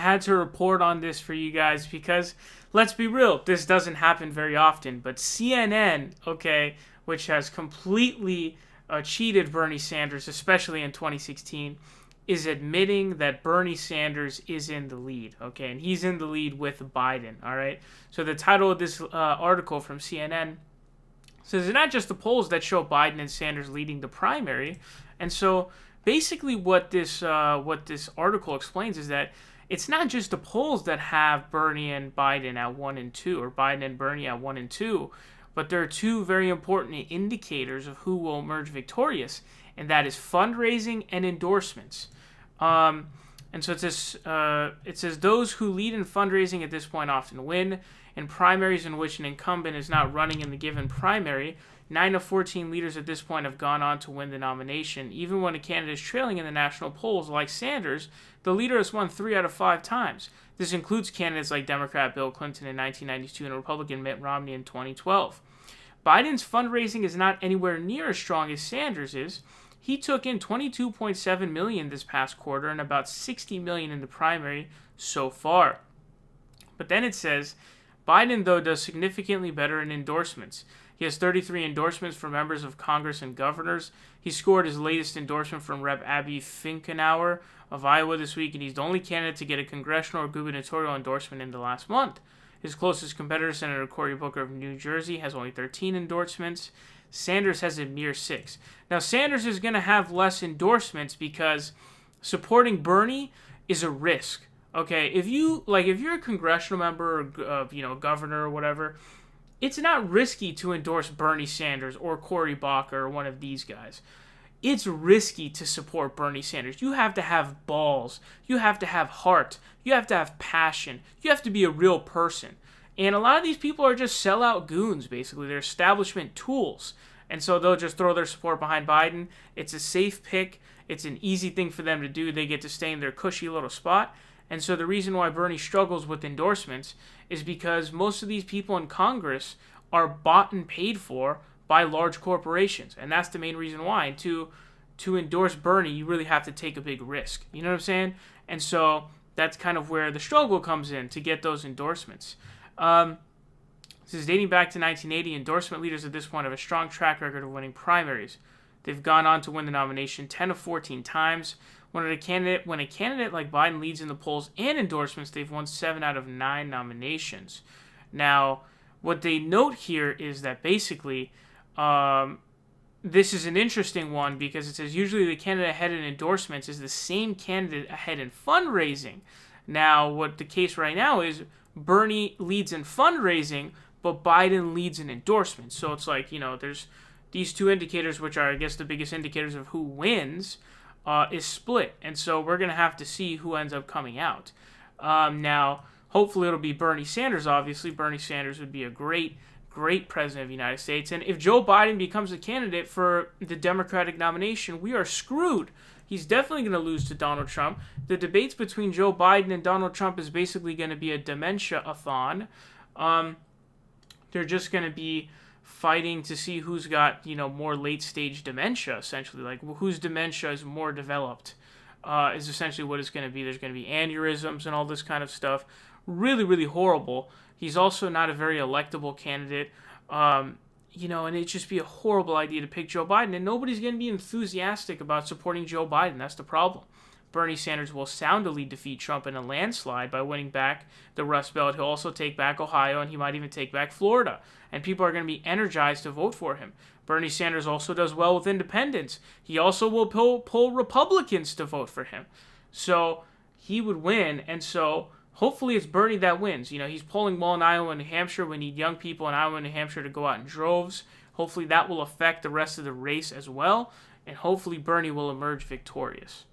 had to report on this for you guys because, let's be real, this doesn't happen very often. But CNN, okay, which has completely cheated Bernie Sanders, especially in 2016, is admitting that Bernie Sanders is in the lead, okay? And he's in the lead with Biden, all right? So the title of this article from CNN says it's not just the polls that show Biden and Sanders leading the primary. And so basically what this article explains is that it's not just the polls that have Bernie and Biden at 1 and 2, or Biden and Bernie at 1 and 2, but there are two very important indicators of who will emerge victorious, and that is fundraising and endorsements. And so it says those who lead in fundraising at this point often win. In primaries in which an incumbent is not running in the given primary, 9 of 14 leaders at this point have gone on to win the nomination. Even when a candidate is trailing in the national polls, like Sanders, the leader has won 3 out of 5 times. This includes candidates like Democrat Bill Clinton in 1992 and Republican Mitt Romney in 2012. Biden's fundraising is not anywhere near as strong as Sanders is. He took in $22.7 million this past quarter and about $60 million in the primary so far. But then it says, Biden, though, does significantly better in endorsements. He has 33 endorsements from members of Congress and governors. He scored his latest endorsement from Rep. Abby Finkenauer of Iowa this week, and he's the only candidate to get a congressional or gubernatorial endorsement in the last month. His closest competitor, Senator Cory Booker of New Jersey, has only 13 endorsements. Sanders has a mere 6. Now, Sanders is going to have less endorsements because supporting Bernie is a risk. Okay, if you're a congressional member or governor or whatever, it's not risky to endorse Bernie Sanders or Cory Booker or one of these guys. It's risky to support Bernie Sanders. You have to have balls. You have to have heart. You have to have passion. You have to be a real person. And a lot of these people are just sellout goons, basically. They're establishment tools. And so they'll just throw their support behind Biden. It's a safe pick. It's an easy thing for them to do. They get to stay in their cushy little spot. And so the reason why Bernie struggles with endorsements is because most of these people in Congress are bought and paid for by large corporations. And that's the main reason why. And to endorse Bernie, you really have to take a big risk. You know what I'm saying? And so that's kind of where the struggle comes in to get those endorsements. This is dating back to 1980. Endorsement leaders at this point have a strong track record of winning primaries. They've gone on to win the nomination 10 of 14 times. When a candidate like Biden leads in the polls and endorsements, they've won 7 out of 9 nominations. Now, what they note here is that basically, this is an interesting one because it says usually the candidate ahead in endorsements is the same candidate ahead in fundraising. Now, what the case right now is Bernie leads in fundraising, but Biden leads in endorsements. So it's like, there's these two indicators, which are, I guess, the biggest indicators of who wins, is split. And so we're going to have to see who ends up coming out. Now, hopefully it'll be Bernie Sanders, obviously. Bernie Sanders would be a great president of the United States. And if Joe Biden becomes a candidate for the Democratic nomination, we are screwed. He's definitely going to lose to Donald Trump. The debates between Joe Biden and Donald Trump is basically going to be a dementia-a-thon. They're just going to be fighting to see who's got, more late-stage dementia, essentially. Like, whose dementia is more developed is essentially what it's going to be. There's going to be aneurysms and all this kind of stuff. Really, really horrible. He's also not a very electable candidate. And it'd just be a horrible idea to pick Joe Biden. And nobody's going to be enthusiastic about supporting Joe Biden. That's the problem. Bernie Sanders will soundly defeat Trump in a landslide by winning back the Rust Belt. He'll also take back Ohio, and he might even take back Florida. And people are going to be energized to vote for him. Bernie Sanders also does well with independents. He also will pull Republicans to vote for him. So he would win, and so hopefully it's Bernie that wins. He's polling well in Iowa and New Hampshire. We need young people in Iowa and New Hampshire to go out in droves. Hopefully that will affect the rest of the race as well, and hopefully Bernie will emerge victorious.